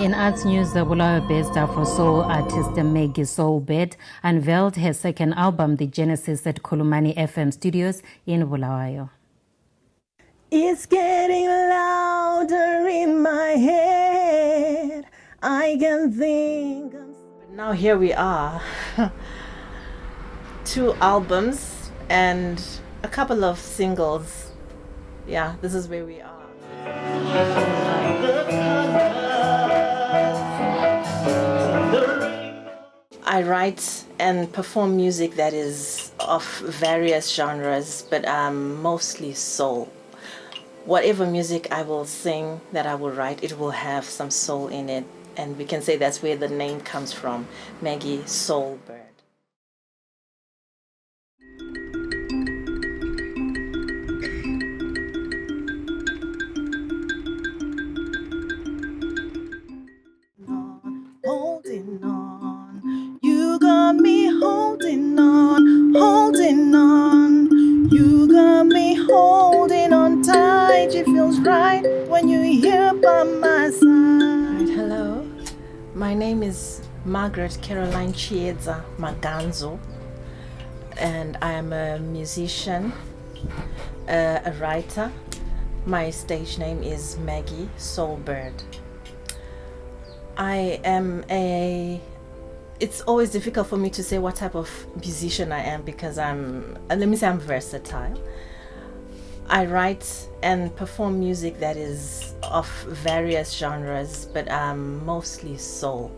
In arts news, the Bulawayo-based Afro-soul artist Maggie Soulbird unveiled her second album, The Genesis, at Kolumani FM studios in Bulawayo. It's getting louder in my head. I can think. Now here we are. 2 albums and a couple of singles. Yeah, this is where we are. I write and perform music that is of various genres, but mostly soul. Whatever music I will sing, that I will write, it will have some soul in it. And we can say that's where the name comes from, Maggie Soulbird. Holding on, you got me holding on, holding on. You got me holding on tight. It feels right when you're here by my side. Hello, my name is Margaret Caroline Chiedza Maganzo, and I am a musician, a writer. My stage name is Maggie Soulbird. It's always difficult for me to say what type of musician I am because I'm versatile. I write and perform music that is of various genres, but mostly soul.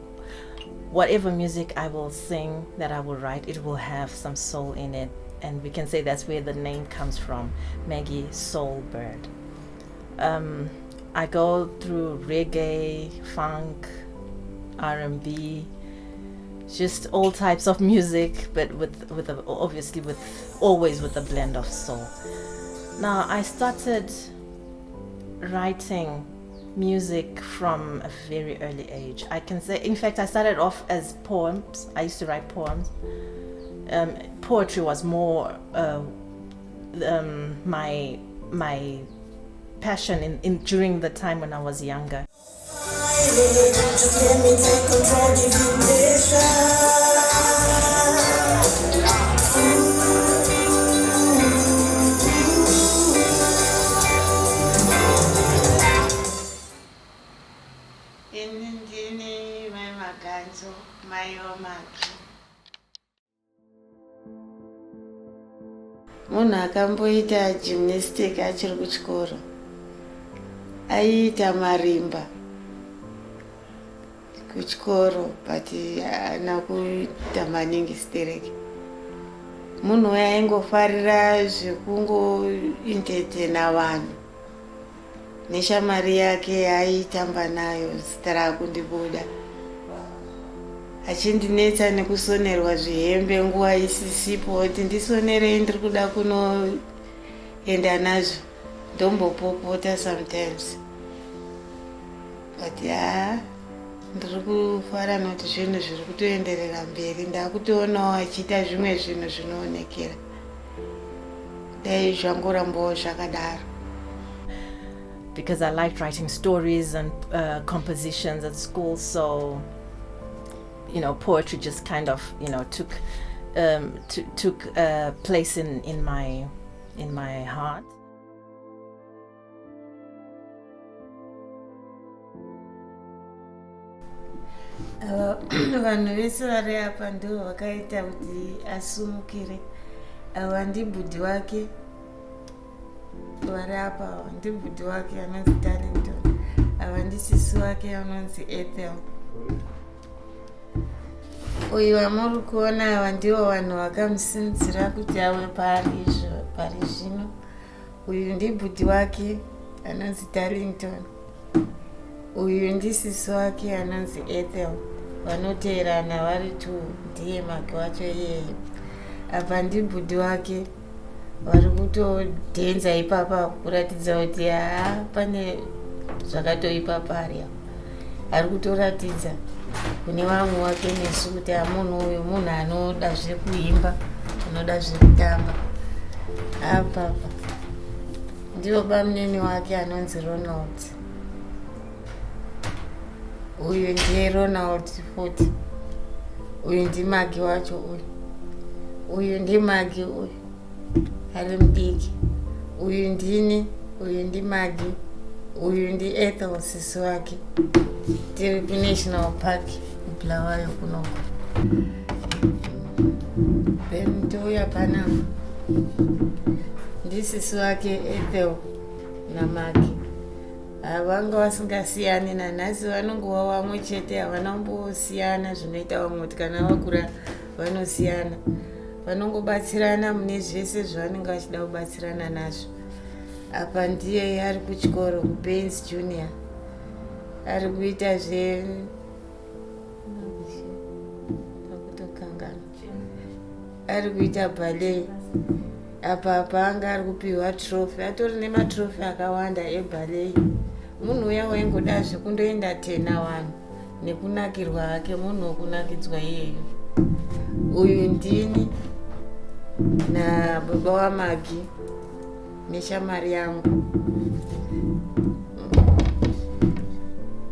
Whatever music I will sing, that I will write, it will have some soul in it. And we can say that's where the name comes from, Maggie Soulbird. I go through reggae, funk, R&B, just all types of music, but always with a blend of soul. Now, I started writing music from a very early age. I can say, in fact, I started off as poems. I used to write poems. Poetry was more my passion during the time when I was younger. Just let me take control, give you Munhu akamboita gymnastic achiri kuchikoro aiita marimba kuchikoro but haana kuita maningi stereki. Munhu uya aingofarira zvekungointetena vanhu neshamari yake aitamba nayo zita rakundibuda, achindinetsa nekusonerwa zvihembe nguva isisipo kuti ndisonerei ndiri kuda kunoenda nazvo, ndombopopota sometimes but ndiri kufara noti zvinhu zviri kutoenderera mberi, ndakutoonawo achiita zvimwe zvinhu zvinoonekera. Dai zvangorambawo zvakadaro. Because I liked writing stories and compositions at school, so poetry just kind of took a place in my heart. Vanhu vese vari apa ndo vakaita kuti asumukire. Ava ndibhudhi wake vari apa, ndibhudhi wake anonzi Darlington, ava ndisisi wake anonzi Ethel. Uyu wamuri kuona ava ndivo vanhu vakamusimudzira kuti ave pari zvino. Uyu ndibhudhi wake anonzi Darlington, uyu ndisisi wake anonzi Ethel. Vanoteerana vari 2, ndiye Maggie wacho iyeyo. Apa ndibhudhi wake vari kutodhenza ipapa kuratidza kuti pane zvakatoipa pari. Ari kutoratidza kune vamwe wake nesu kuti munhu uyu munhu anoda zvekuimba, anoda zvekutamba. Apa ndiwo bamunini wake anonzi Ronald. uyu ndiye Ronald futi, uyu ndi Maggie wacho, uyu ndi Maggie, uyu ari mudiki, uyu ndini, uyu ndi Maggie, uyu ndi Ethel sisi wake. Tiri kuNational Park Bulawayo kunoko. Ndouya panapa ndi sisi wake Ethel na Maggie. Vanga vasingasiyani nanhasi, vanongova vamwe chete, havana kumbosiyana zvinoita vamwe kuti kana vakura vanosiyana. Vanongobatsirana mune zvese zvavanenge vachida kubatsirana nazvo. Apa ndiye ari kuchikoro kuBaines Junior, ari kuita ari kuita ballet. Apa paanga ari kupiwa trophy, atori nematrophy akawanda eballet. Munhu uya waingoda zvekundoenda 10 vanhu nekunakirwa hake, munhu wokunakidzwa iyeyo. Uyu ndini na baba waMaggie neshamari yangu.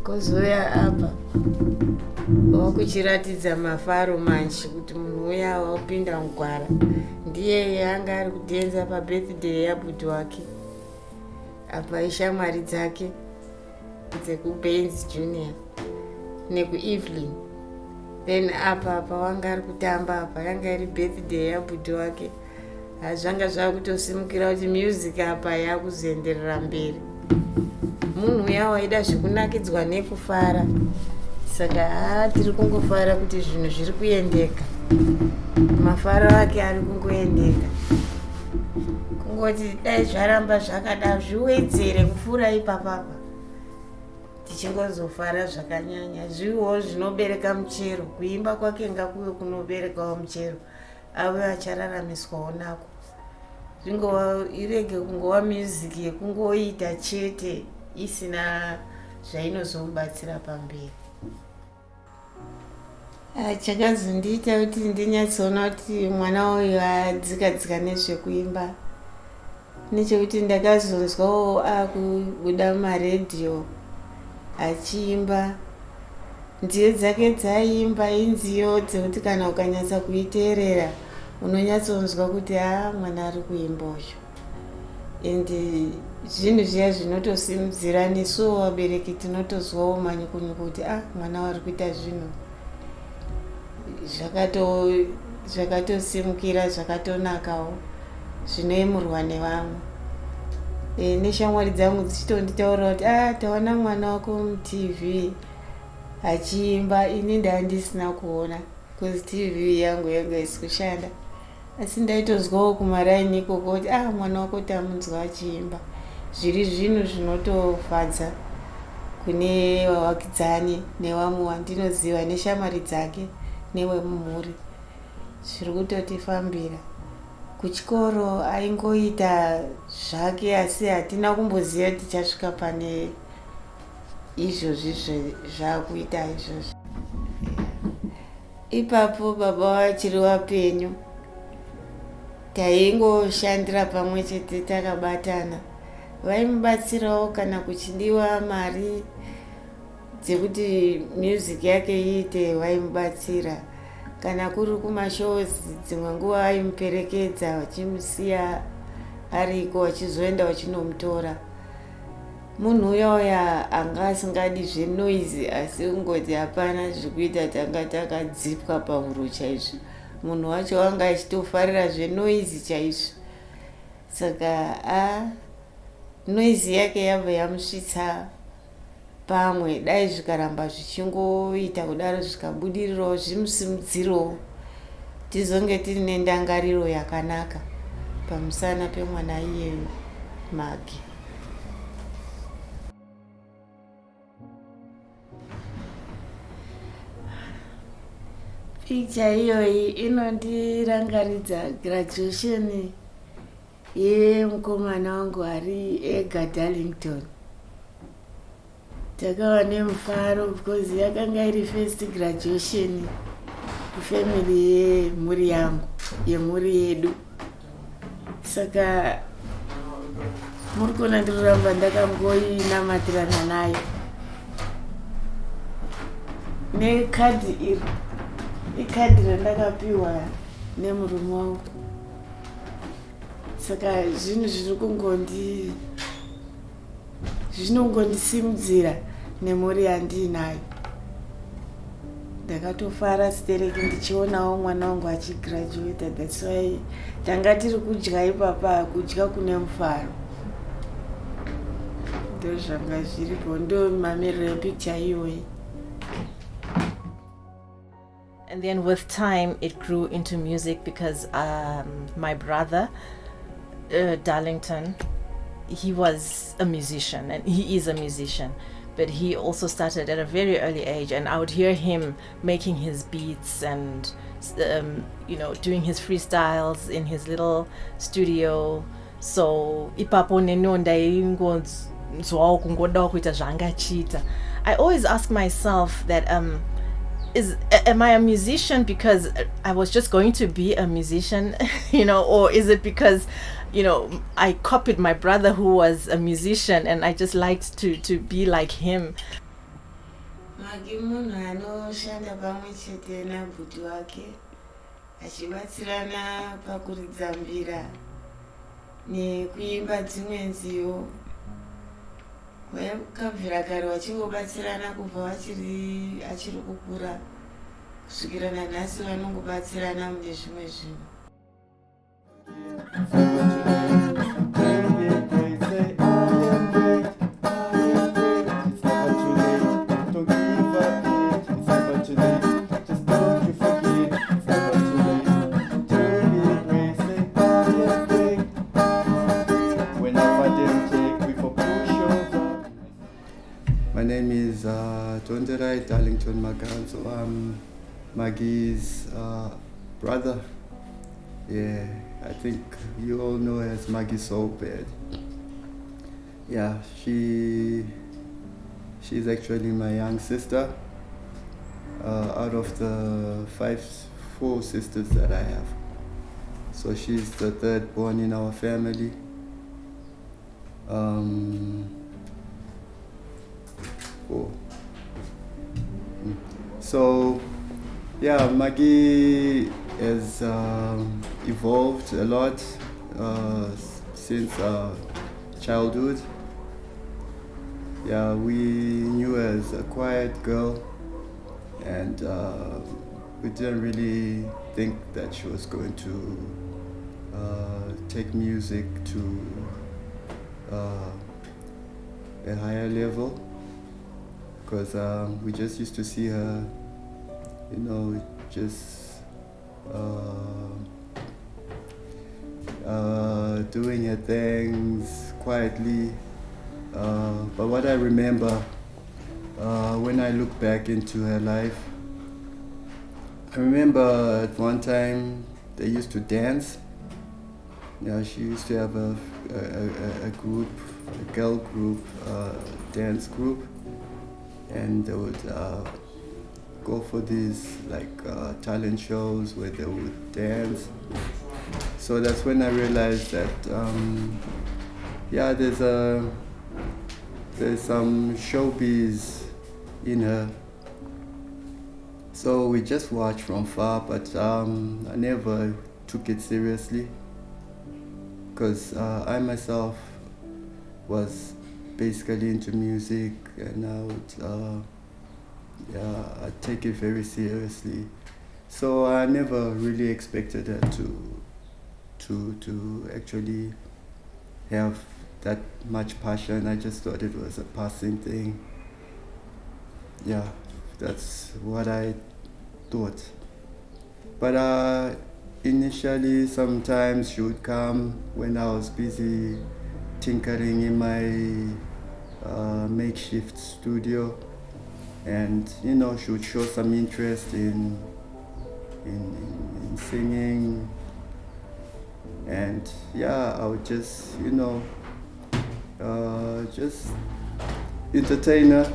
Kozoya apa wakuchiratidza mafaro manji kuti munhu uya wakupinda mugwara ndiye yanga ari kudhenza pabirthday yabhudhi wake. Apa ishamwari dzake dzekuBaines Junior nekuEvelyn. Then apa pawanga ari kutamba apa yanga iri birthday yabhudhi wake. Zvanga zvakutosimukira kuti music apa yakuzoenderera mberi. Munhu uya waida zvekunakidzwa nekufara, saka tiri kungofara kuti zvinhu zviri kuendeka. Mafaro ake ari kungoendeka, kungoti dai zvaramba zvakada zviwedzere kupfuura ipapapa, tichingozofara zvakanyanya. Zviwo zvinobereka muchero, kuimba kwake ngakuve kunoberekawo muchero, ave achararamiswawo nako. Zvingova irege kungova music yekungoita chete isina zvainozomubatsira pamberi. Chakazondiita kuti ndinyatsoona kuti mwana uyu adzika nezvekuimba nechekuti ndakazonzwawo akubuda mumaredhiyo achiimba. Nziyo dzake dzaiimba inziyo dzekuti kana ukanyatsa kuiteerera unonyatsonzwa kuti mwana ari kuimba uyu. Ende zvinhu zviya zvinotosimudzira nesuwo vabereki tinotozwawo manyukunyuku kuti mwana wari kuita zvinhu zvakatosimukira, zvakatonakawo, zvinoemurwa nevamwe. Neshamwari dzangu dzichitonditaura kuti taona mwana wako muTV achiimba. Ini ndandisina kuona because TV yangu yanga isi kushanda, asi ndaitozwawo kumaraini ikoko kuti mwana wako tamunzwa achiimba. Zviri zvinhu zvinotofadza kune vawakidzani nevamwe wandinoziva neshamwari dzake newemumhuri. Zviri kutotifambira. Kuchikoro aingoita zvake, asi hatina kumboziva tichasvika pane izvozvi zvakuita izvozvi. Ipapo baba wachiri wapenyu taingoshandira pamwe chete takabatana. Vaimubatsirawo kana kuchidiwa mari dzekuti music yake iite, vaimubatsira. Kana kuri kumashows dzimwe nguva vaimuperekedza vachimusiya ariko, vachizoenda vachinomutora. Munhu uya anga asingadi zvenoise, asi kungoti hapana zvekuita, tanga takadzipwa pahuro chaizvo. Munhu wacho wanga achitofarira zvenoise chaizvo. Saka noise yake yabva yamusvitsa pamwe. Dai zvikaramba zvichingoita kudaro zvikabudirirawo zvimusimudzirowo, tizonge tiri nendangariro yakanaka pamusana pemwana iyeyo Maggie. Picture iyoyi inondirangaridza graduation yemukomana wangu ari ega Darlington. Takava nemufaro because yakanga iri first graduation kufamily yemhuri yangu, yemhuri yedu. Saka muri kuona ndiroramba ndakangoinamatirana nayo. nekadhi iri ikadhi randakapiwa nemurume wangu. Saka zvinhu zvinongondisimudzira nemhuri yandiinayo. Ndakatofara sitereki ndichionawo mwana wangu achigraduate. That's why tanga tiri kudya ipapa, kudya kune mufaro. Ndo zvanga zviripo, ndo mamiriro epicture iyoyi. And then with time, it grew into music because my brother, Darlington, he was a musician and he is a musician, but he also started at a very early age, and I would hear him making his beats and doing his freestyles in his little studio. So ipapo nenonda ingonzwawo kungodawo kuita zvangachita. I always ask myself that am I a musician because I was just going to be a musician, or is it because, I copied my brother who was a musician and I just liked to be like him. Maggie munhu anoshanda pamwe chete nabhudhi wake achibatsirana pakuridza mbira nekuimba dzimwe nziyo. Vakabvira kare vachingobatsirana kubva achiri kukura kusvikira nanhasi vanongobatsirana mune zvimwe zvinhu. My name is Darlington Magan, so I'm Maggie's brother. Yeah, I think you all know her as Maggie Soulbird. Yeah, she's actually my young sister. Out of the 4 sisters that I have, so she's the third born in our family. So yeah, Maggie has evolved a lot since childhood. Yeah, we knew her as a quiet girl, and we didn't really think that she was going to take music to a higher level, because we just used to see her, just doing her things quietly. But what I remember when I look back into her life, I remember at one time they used to dance. Yeah, she used to have a group, a girl group, dance group, and they would go for these talent shows where they would dance. So that's when I realized that there's some showbiz in her. So we just watched from far, but I never took it seriously, because I myself was basically into music, and I would I'd take it very seriously. So I never really expected her to actually have that much passion. I just thought it was a passing thing. Yeah, that's what I thought. But initially, sometimes she would come when I was busy tinkering in my makeshift studio, and she would show some interest in singing, and yeah, I would just just entertain her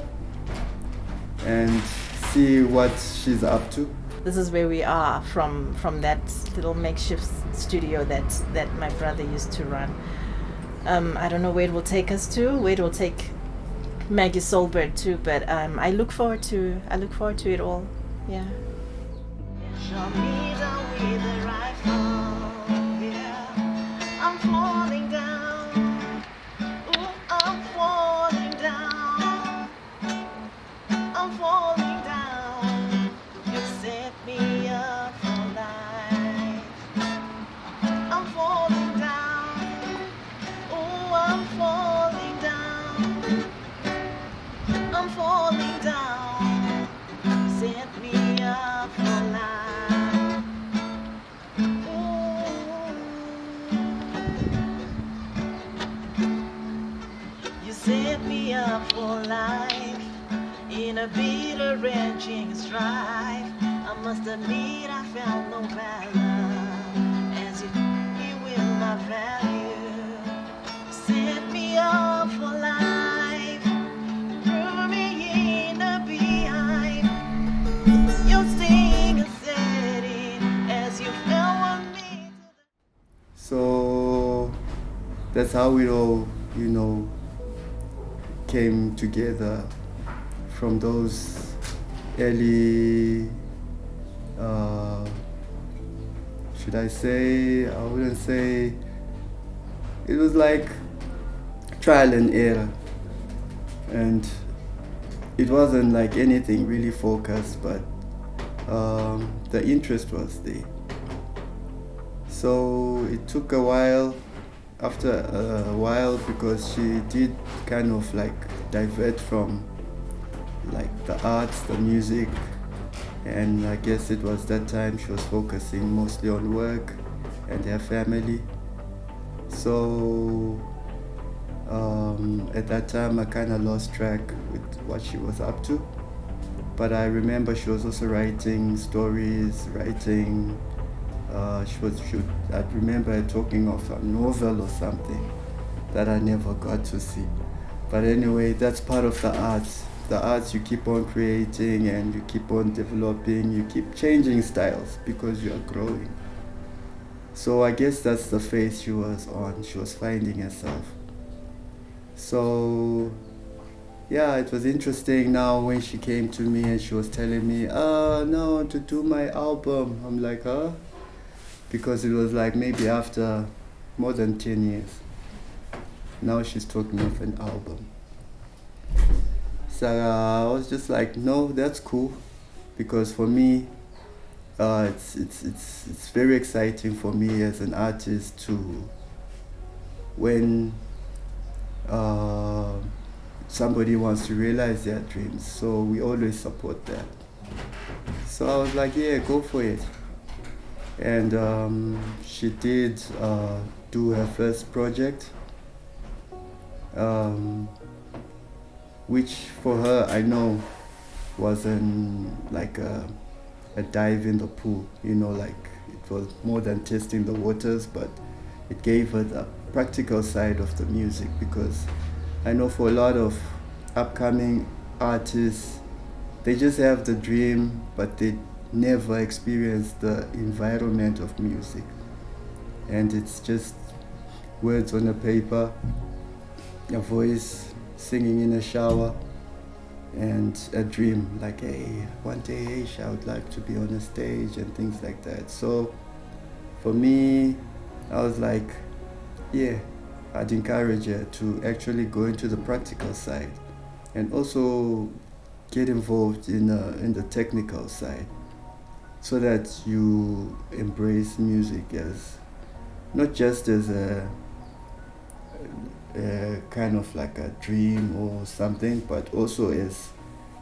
and see what she's up to. This is where we are from that little makeshift studio that my brother used to run. I don't know where it will take us to, where it will take Maggie Soulbird too. But I look forward to it all. Yeah. Show me the way that I fall, yeah. I'm falling down. Ooh, I'm falling down. I'm falling down. You set me up for life. I'm falling down. Ooh, I'm falling down. I'm falling down. Set me up for life. Ooh. You set me up for life in a bitter wrenching strife. I must admit I felt no valor as you will my value. Set me up for life, threw me in a beehive. Your sting is setting as you fell on me. So that's how it all, came together from those early, should I say, I wouldn't say, it was like trial and error. And it wasn't like anything really focused, but the interest was there. So it took a while, after a while, because she did kind of like divert from like the arts, the music, and I guess it was that time she was focusing mostly on work and her family. So at that time I kind of lost track with what she was up to, but I remember she was also writing stories, I remember her talking of a novel or something that I never got to see. But anyway, that's part of the arts. The arts, you keep on creating and you keep on developing, you keep changing styles because you are growing. So I guess that's the phase she was on. She was finding herself. So yeah, it was interesting now when she came to me and she was telling me, no, to do my album. I'm like, huh? Because it was like maybe after more than 10 years. Now she's talking of an album. So I was just like, no, that's cool. Because for me, it's very exciting for me as an artist to, when somebody wants to realize their dreams. So we always support that. So I was like, yeah, go for it. And she did do her first project, which for her I know wasn't like a dive in the pool, like it was more than testing the waters, but it gave her the practical side of the music, because I know for a lot of upcoming artists, they just have the dream, but they never experience the environment of music, and it's just words on a paper, a voice singing in a shower, and a dream like, hey, one day I would like to be on a stage and things like that. So for me, I was like, yeah, I'd encourage her to actually go into the practical side and also get involved in the technical side, so that you embrace music as not just as a kind of like a dream or something, but also as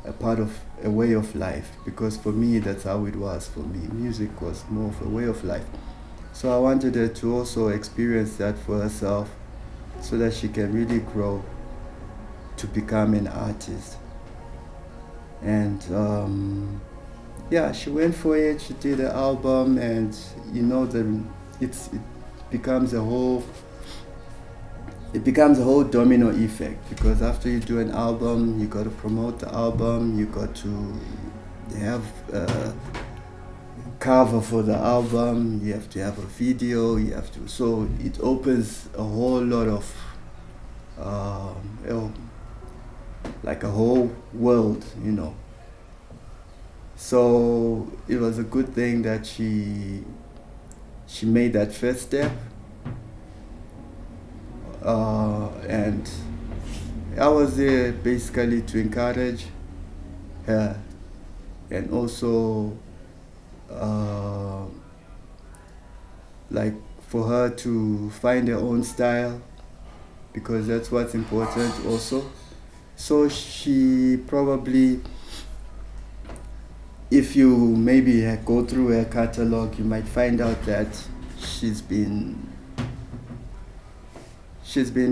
a part of a way of life. Because for me, that's how it was for me. Music was more of a way of life. So I wanted her to also experience that for herself, so that she can really grow to become an artist. And yeah, she went for it. She did an album, and it becomes a whole domino effect, because after you do an album, you got to promote the album, you got to have a cover for the album, you have to have a video, so it opens a whole lot of like a whole world, you know. So it was a good thing that she made that first step, and I was there basically to encourage her, and also like for her to find her own style, because that's what's important also. So she probably, if you maybe go through her catalog, you might find out that she's been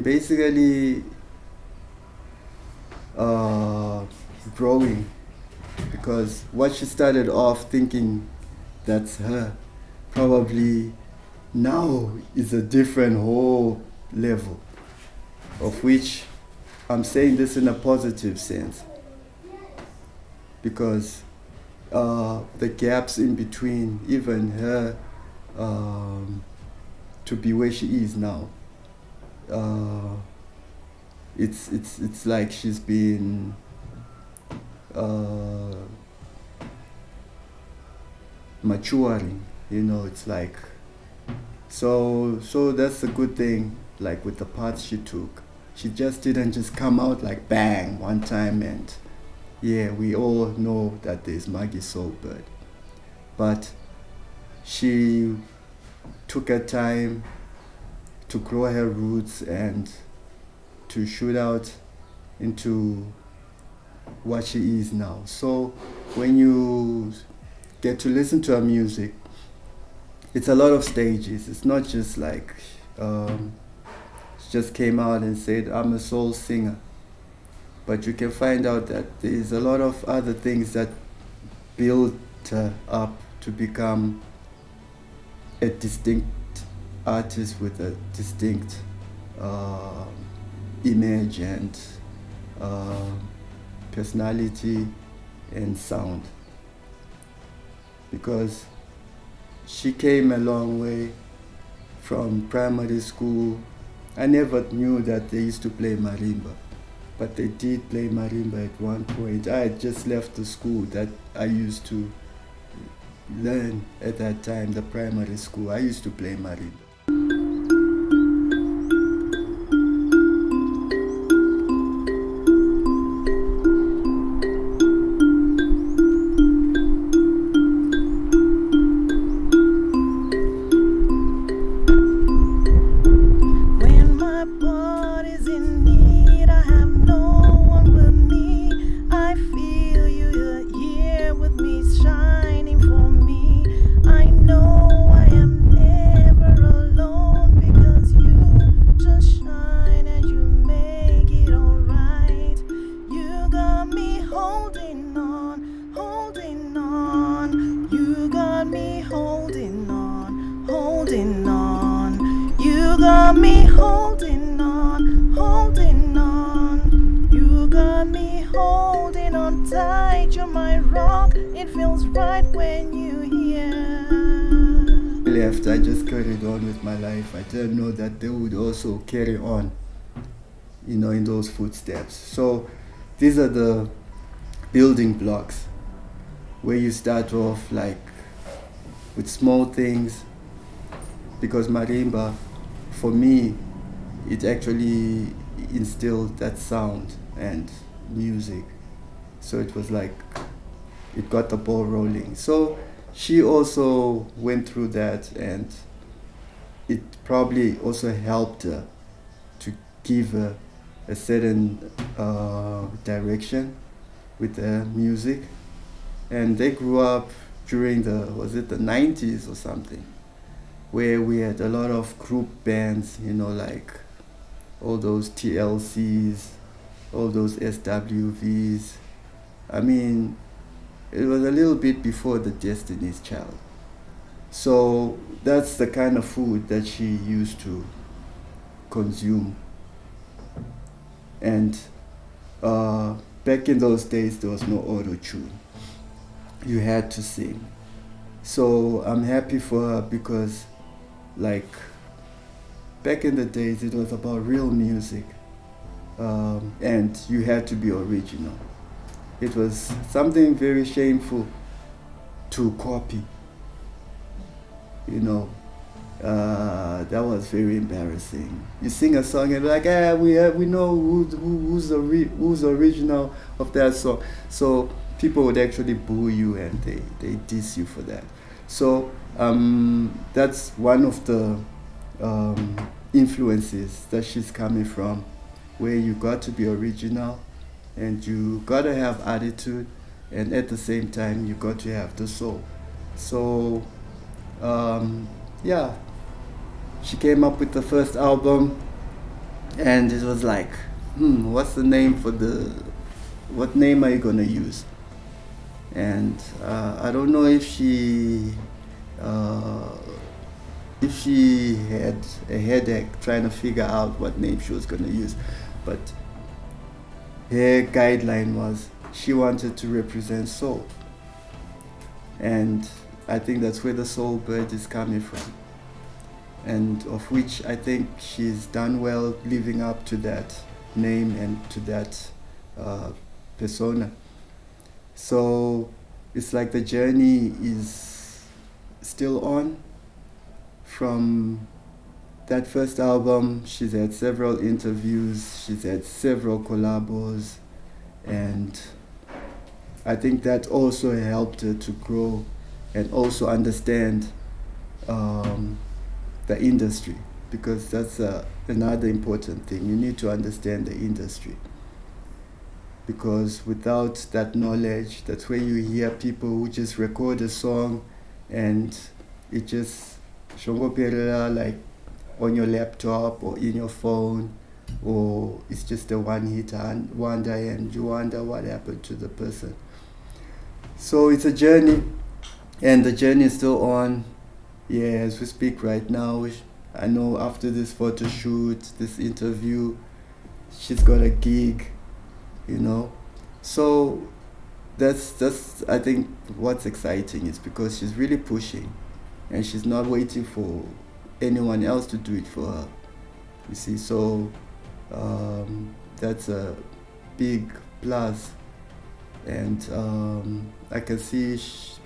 basically growing, because what she started off thinking that's her, probably now is a different whole level, of which I'm saying this in a positive sense, because the gaps in between, even her to be where she is now, it's like she's been maturing, you know. It's like so that's a good thing. Like with the path she took, she just didn't just come out like bang one time, and yeah, we all know that there's Maggie Soulbird, but she took her time to grow her roots and to shoot out into what she is now. So when you get to listen to her music, it's a lot of stages. It's not just like she just came out and said, I'm a soul singer. But you can find out that there's a lot of other things that build her up to become a distinct artist with a distinct image and personality and sound. Because she came a long way from primary school. I never knew that they used to play marimba, but they did play marimba at one point. I had just left the school that I used to learn at that time, the primary school. I used to play marimba. I just carried on with my life. I didn't know that they would also carry on, you know, in those footsteps. So these are the building blocks where you start off like with small things, because marimba, for me, it actually instilled that sound and music. So it was like, it got the ball rolling. So she also went through that, and it probably also helped her to give her a certain direction with her music. And they grew up during the 90s or something, where we had a lot of group bands, you know, like all those TLCs, all those SWVs. I mean, it was a little bit before the Destiny's Child. So that's the kind of food that she used to consume. And back in those days, there was no auto-tune. You had to sing. So I'm happy for her, because like back in the days, it was about real music. and you had to be original. It was something very shameful to copy. You know, that was very embarrassing. You sing a song and like, we know who's original of that song. So people would actually boo you and they diss you for that. So that's one of the influences that she's coming from, where you got to be original and you got to have attitude, and at the same time you got to have the soul. So yeah, she came up with the first album and it was like, what's the name what name are you gonna use? And I don't know if she had a headache trying to figure out what name she was gonna use, but her guideline was she wanted to represent soul, and I think that's where the Soulbird is coming from, and of which I think she's done well living up to that name and to that persona. So it's like the journey is still on. From that first album, she's had several interviews, she's had several collabos, and I think that also helped her to grow and also understand the industry, because that's another important thing. You need to understand the industry, because without that knowledge, that's where you hear people who just record a song and it just shongoperela, like on your laptop or in your phone, or it's just a one-hit wonder and you wonder what happened to the person. So it's a journey, and the journey is still on. Yeah, as we speak right now, I know after this photo shoot, this interview, she's got a gig, you know. So that's I think what's exciting is because she's really pushing and she's not waiting for anyone else to do it for her, you see. So that's a big plus, and I can see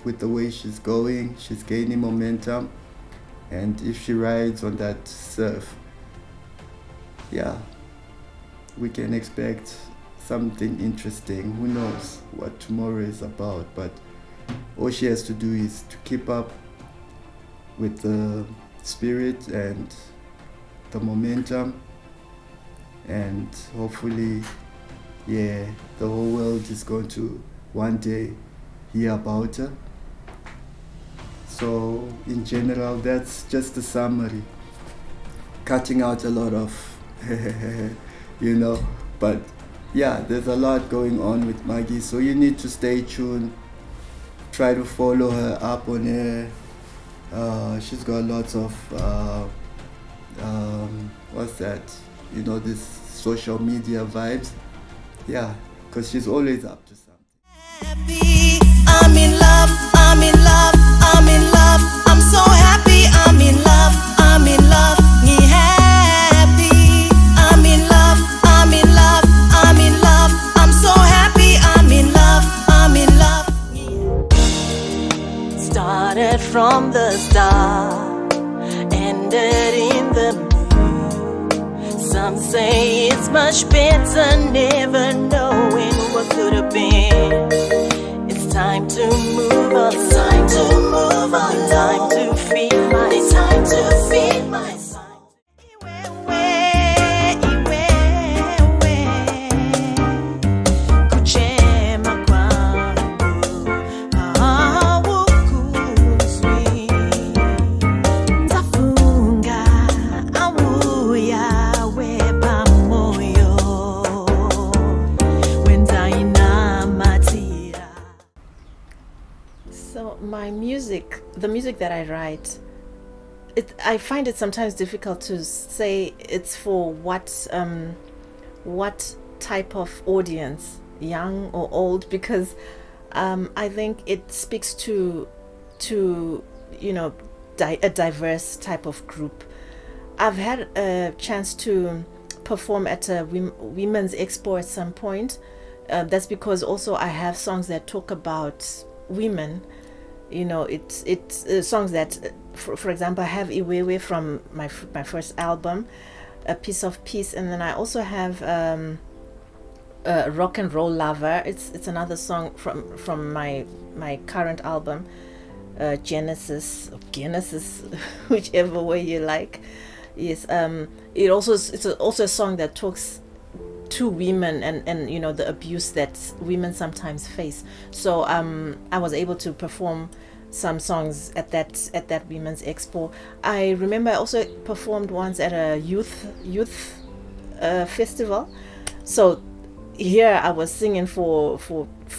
with the way she's going, she's gaining momentum, and if she rides on that surf, yeah, we can expect something interesting. Who knows what tomorrow is about, but all she has to do is to keep up with the spirit and the momentum, and hopefully, yeah, the whole world is going to one day hear about her. So in general, that's just a summary, cutting out a lot of you know, but yeah, there's a lot going on with Maggie, so you need to stay tuned, try to follow her up on her. She's got lots of what's that, you know, this social media vibes. Yeah, because she's always up to something. Happy, I'm in love, I'm in love, I'm in love, I'm so happy, I'm in love, I'm in love, me happy, I'm in love, I'm in love, I'm in love, I'm so happy, I'm in love, I'm in love. Started from the start, ended in the middle. Some say it's much better never knowing what could have been. It's time to move on. It's time to move on. It's time to feed my. It's time to feed my son. The music that I write, I find it sometimes difficult to say it's for what type of audience, young or old, because I think it speaks to you know, a diverse type of group. I've had a chance to perform at a women's expo at some point. That's because also I have songs that talk about women. You know, it's songs that, for example, I have Iwewe from my first album, A Piece of Peace, and then I also have Rock and Roll Lover. It's another song from my current album, Genesis, whichever way you like. Yes, it's also a song that talks to women and you know the abuse that women sometimes face. So I was able to perform some songs at that women's expo. I remember I also performed once at a youth festival. So here I was singing for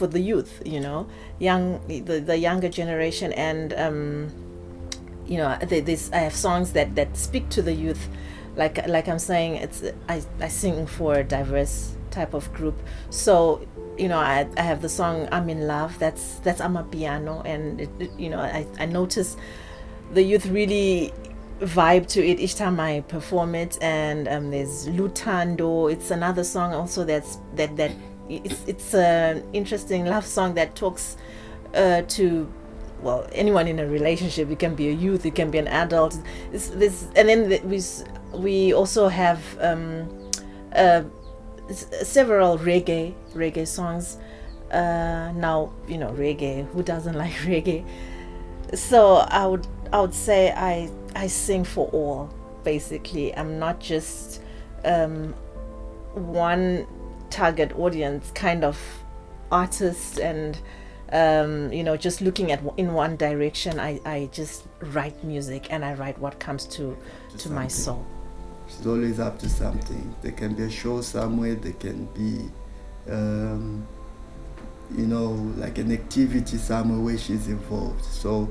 the youth, you know, the younger generation, and you know, I have songs that speak to the youth. Like I'm saying, I sing for a diverse type of group. So you know, I have the song I'm in Love. That's Amapiano, and you know, I notice the youth really vibe to it each time I perform it. And there's Lutando. It's another song also that it's an interesting love song that talks to, well, anyone in a relationship. It can be a youth, it can be an adult. And then we also have several reggae songs. Now, you know, reggae, who doesn't like reggae? So I would say I sing for all, basically. I'm not just one target audience kind of artist, and you know, just looking at in one direction. I just write music, and I write what comes to my soul. She's always up to something. There can be a show somewhere, there can be you know, like an activity somewhere where she's involved. So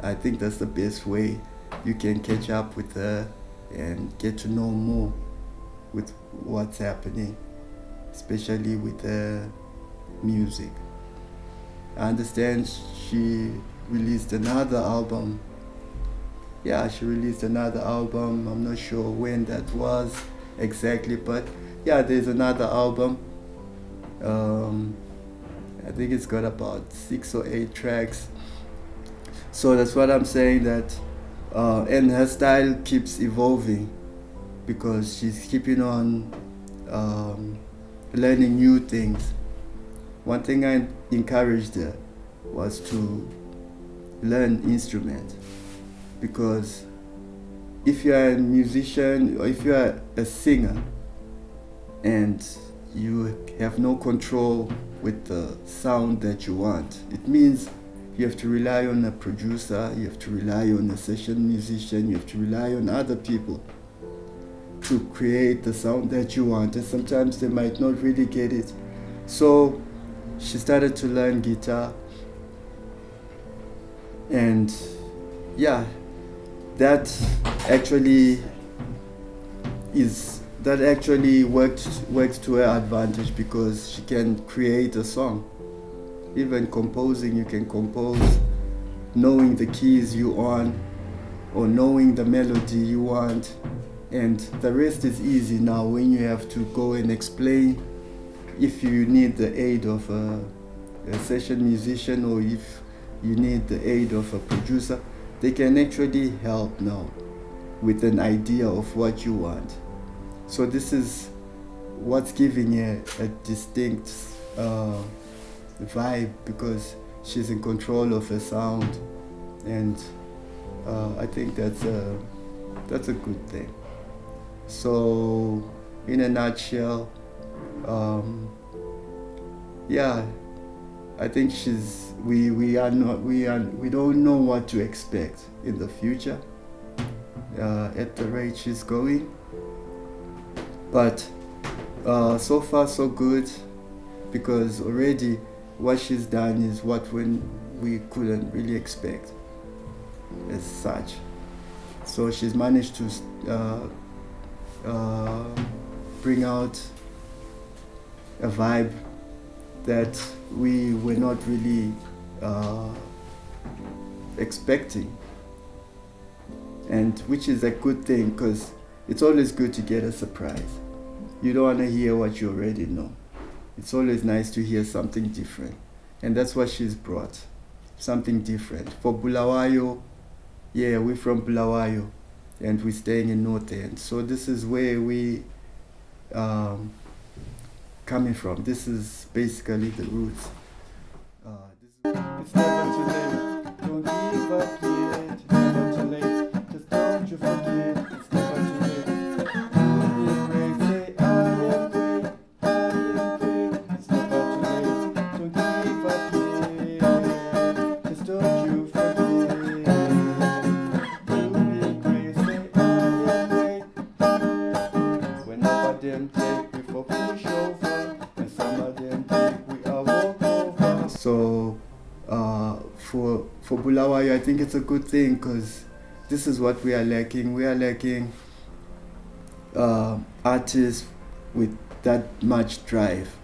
I think that's the best way you can catch up with her and get to know more with what's happening, especially with her music. I understand she released another album. Yeah, she released another album. I'm not sure when that was exactly, but yeah, there's another album. I think it's got about 6 or 8 tracks. So that's what I'm saying, that and her style keeps evolving because she's keeping on learning new things. One thing I encouraged her was to learn instrument, because if you are a musician or if you are a singer and you have no control with the sound that you want, it means you have to rely on a producer, you have to rely on a session musician, you have to rely on other people to create the sound that you want, and sometimes they might not really get it. So she started to learn guitar, and yeah, that actually works to her advantage, because she can create a song. Even composing, you can compose knowing the keys you on or knowing the melody you want, and the rest is easy now when you have to go and explain. If you need the aid of a session musician, or if you need the aid of a producer, they can actually help now with an idea of what you want. So this is what's giving her a distinct vibe, because she's in control of her sound, and I think that's a good thing. So in a nutshell, yeah, I think we don't know what to expect in the future at the rate she's going, but so far so good, because already what she's done is what we couldn't really expect as such. So she's managed to bring out a vibe that we were not really expecting, and which is a good thing, because it's always good to get a surprise. you don't want to hear what you already know. It's always nice to hear something different. And that's what she's brought, something different. For Bulawayo, yeah, we're from Bulawayo, and we're staying in North End. So this is where we coming from. This is basically the roots. It's never too late. Don't give up yet. It's never too late. Just don't you forget. It's never too late. Be great. Say I am great. I am great. It's never too late. Don't give up yet. Just don't you forget. Be great. Say I am great. When all of them take we for push over, and some of them take we are walk over. So for Bulawayo, I think it's a good thing, because this is what we are lacking. We are lacking artists with that much drive.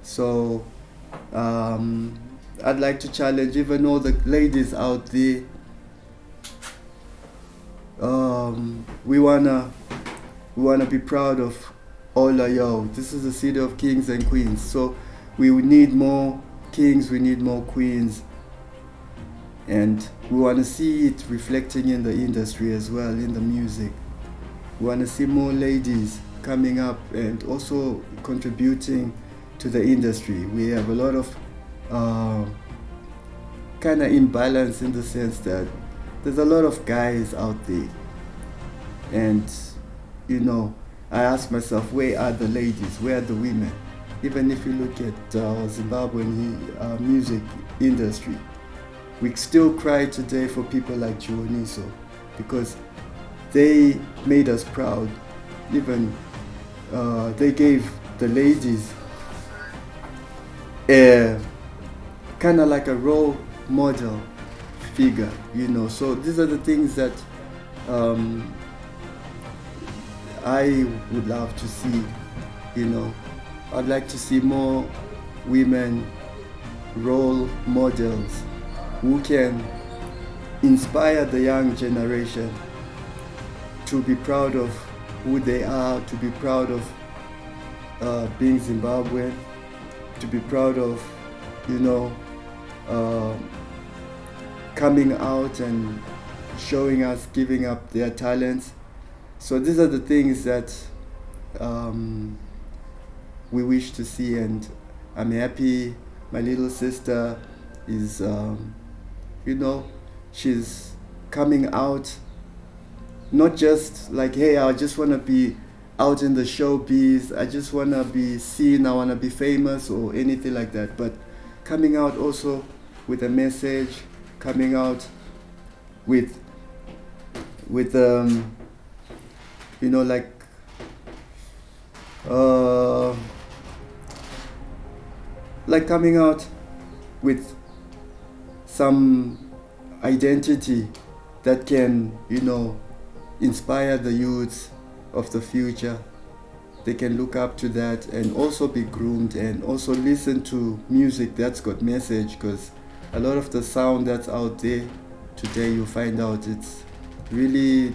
So I'd like to challenge even all the ladies out there. We wanna be proud of all of y'all. This is a city of kings and queens. So we need more kings, we need more queens, and we want to see it reflecting in the industry as well, in the music. We want to see more ladies coming up and also contributing to the industry. We have a lot of kind of imbalance, in the sense that there's a lot of guys out there, and you know, I ask myself, where are the ladies, where are the women? Even if you look at Zimbabwean music industry, we still cry today for people like Chiwoniso, because they made us proud. Even they gave the ladies a kind of like a role model figure, you know. So these are the things that I would love to see, you know. I'd like to see more women role models who can inspire the young generation to be proud of who they are, to be proud of being Zimbabwean, to be proud of, you know, coming out and showing us, giving up their talents. So these are the things that we wish to see, and I'm happy my little sister is, you know, she's coming out, not just like, hey, I just want to be out in the showbiz, I just want to be seen, I want to be famous or anything like that, but coming out also with a message, coming out with you know, like coming out with some identity that can, you know, inspire the youths of the future. They can look up to that and also be groomed and also listen to music that's got message, because a lot of the sound that's out there today, you find out it's really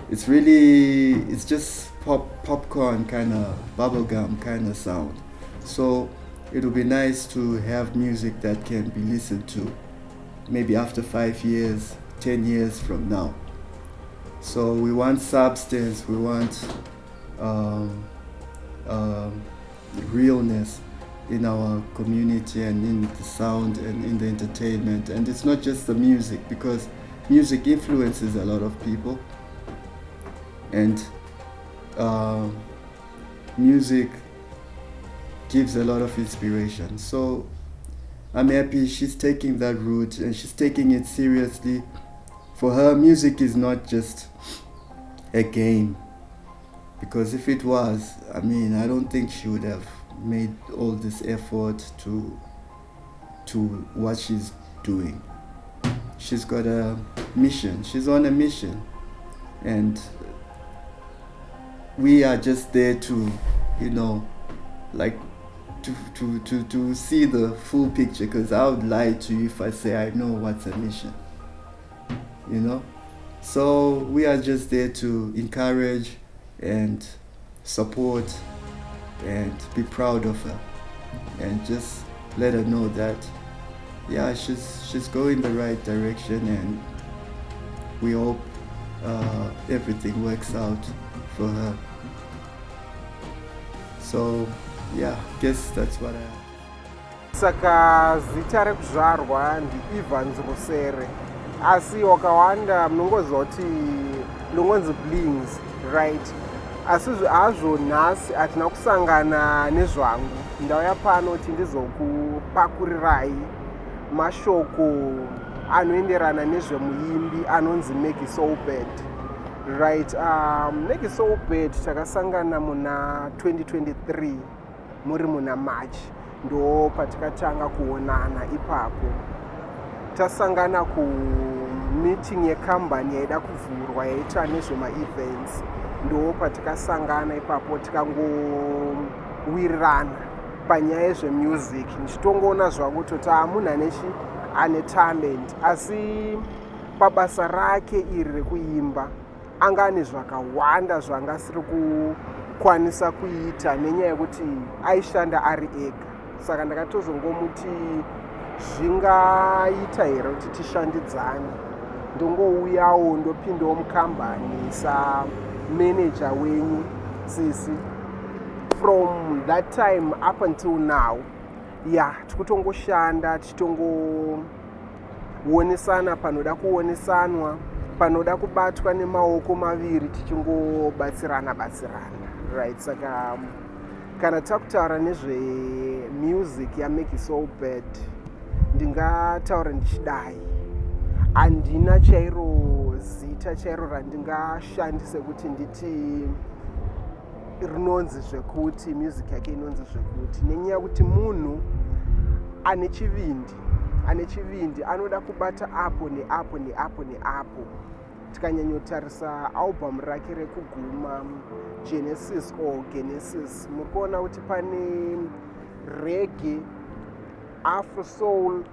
it's just popcorn kind of, bubblegum kind of sound. So it would be nice to have music that can be listened to maybe after 5 years, 10 years from now. So we want substance, we want realness in our community and in the sound and in the entertainment. And it's not just the music, because music influences a lot of people, and music gives a lot of inspiration. So I'm happy she's taking that route and she's taking it seriously. For her, music is not just a game, because if it was, I mean, I don't think she would have made all this effort to what she's doing. She's got a mission, she's on a mission, and we are just there to, you know, like to see the full picture, because I would lie to you if I say I know what's a mission, you know. So we are just there to encourage and support and be proud of her, and just let her know that she's going the right direction, and we hope everything works out for her. So guess that's what I have. Saka zita rekuzvarwa ndi-Evans Rusere, asi wakawanda munongozoti ndongonzi Blings, right? Asi hazvo nhasi hatina kusangana nezvangu. Ndauya pano kuti ndizokupakurirai mashoko anoenderana nezvemuimbi anonzi Maggie Soulbird, right? Maggie Soulbird takasangana muna 2023 muri muna March, ndo patakatanga kuonana. Ipapo tasangana kumeeting yekambani yaida kuvhurwa yaita nezvema-events, ndo patakasangana ipapo tikangowirirana panyaya yezvemusic, ndichitongoona zvangu kuti munhu ane talent, asi pabasa rake iri rekuimba anga ane zvakawanda zvangasiri kukwanisa kuita nenyaya yekuti aishanda ari ega. Saka ndakatozongomuti zvingaita here kuti tishandidzane, ndongouyawo ndopindawo mukambani samanager wenyu sisi. From that time up until now, tikutongoshanda tichitongowonesana panoda kuonesanwa, panoda kubatwa nemaoko maviri tichingobatsirana, right? Saka kana takutaura nezvemusic yaMaggie Soulbird, ndingataura ndichidai, handina chairo zita chairo randingashandise kuti nditi rinonzi zvekuti music yake inonzi zvekuti, nenyaya yekuti munhu ane chivindi anoda kubata apo neapo neapo neapo. Tikanyanyotarisa album rake rekuguma Genesis, muri kuona kuti pane reggae, afro soul,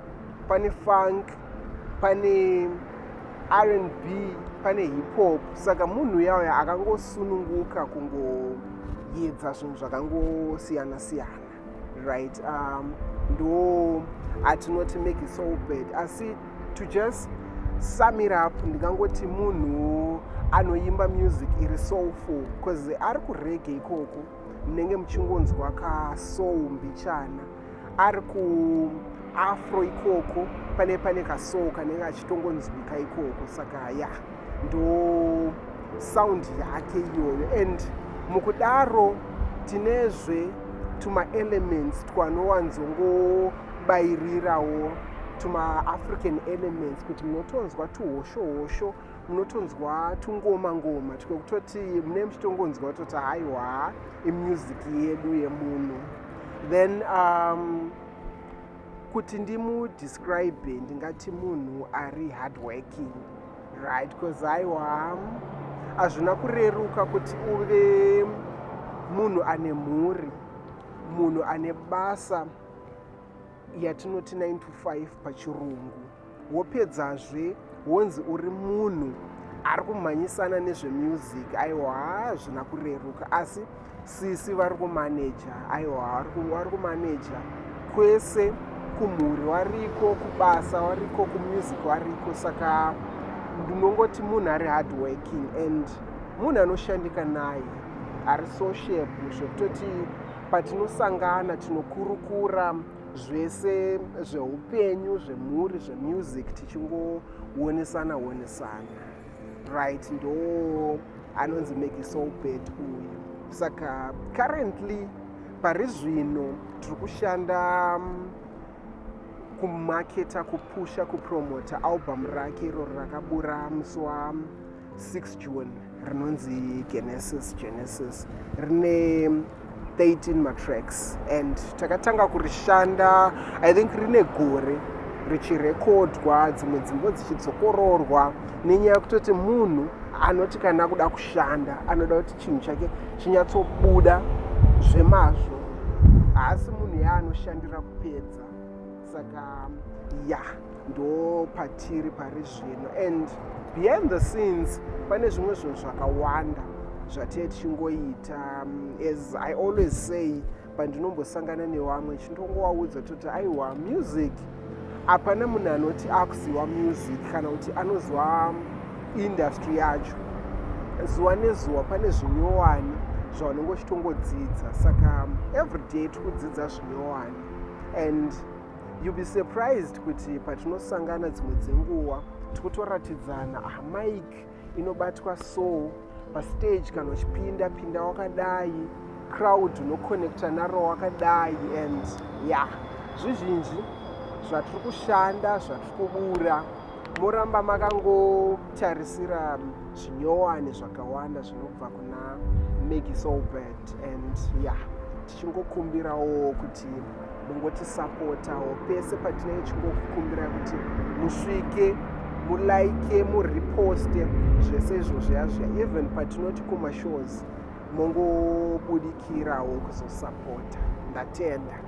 pane funk, pane R&B, pane hip hop. Saka munhu yauya akangosununguka kungoedza zvinhu zvakangosiyana siyana, right? Ndo atinoti Maggie Soulbird, asi to just sum it up, ndingangoti munhu anoimba music iri soulful, because ari kureggae ikoko munenge muchingonzwa kasoul mbichana, ari kuafro ikoko pane kasoul kanenge achitongonzwika ikoko. Saka ndo sound yake iyoyo, and mukudaro tinezve tuma-elements twanowanzongobayirirawo, tuma-African elements, kuti munotonzwa tuhosho, munotonzwa tungoma, tikokutoti mune muchitongonzwa kutoti haiwa imusic yedu yemunhu. Then kuti ndimudescribe ndingati munhu ari hardworking, right? Because haiwa hazvina kureruka kuti uve munhu ane mhuri, munhu ane basa yatinoti 9 to 5 pachirungu, wopedzazve wonzi uri munhu ari kumhanyisana nezvemusic. Aiwa hazvina kureruka, asi sisi vari kumaneja, vari kumaneja kwese, kumhuri wariko, kubasa wariko, kumusic wariko. Saka ndinongoti munhu ari hardworking and munhu anoshandika naye, ari sociable, zvekutoti patinosangana tinokurukura zvese zveupenyu, zvemhuri, zvemusic, tichingoonesana, right? Ndo anonzi Maggie Soulbird uyu. Saka currently pari zvino tiri kushanda kumaketa, kupusha, kupromota album rake iroro rakabura musi wa6 June rinonzi Genesis, rine 13 matracks, and takatanga kurishanda I think rine gore richirekodwa, dzimwe dzimbo dzichidzokororwa, nenyaya yekutoti munhu anoti kana kuda kushanda anoda kuti chinhu chake chinyatsobuda zvemazvo, asi munhu yaanoshandira kupedza. Saka ndo patiri pari zvino, and behind the scenes pane zvimwe zvinhu zvakawanda zvatinenge tichingoita. As I always say, pandinombosangana nevamwe chindongovaudza kuti aiwa music hapana munhu anoti akuziva music kana kuti anoziva industry yacho. Zuva nezuva pane zvinyowani zvaunenge uchitongodzidza, saka everyday tikudzidza zvinyowani, and you'll be surprised kuti patinosangana dzimwe dzenguva tikutoratidzana mic inobatwa so pastage, kana uchipinda wakadai, crowd unoconnecta naro wakadai, and zvizhinji zvatiri kushanda zvatiri kubura moramba makangotarisira zvinyowani zvakawanda zvinobva kuna Maggie Soulbird, and tichingokumbirawo kuti mungotisapotawo pese patinenge tichingokukumbira kuti musvike, mulaike, muriposte zvese izvozvo yazvia, even patinoti kumashows mongobudikirawo kuzosapota. Ndatenda.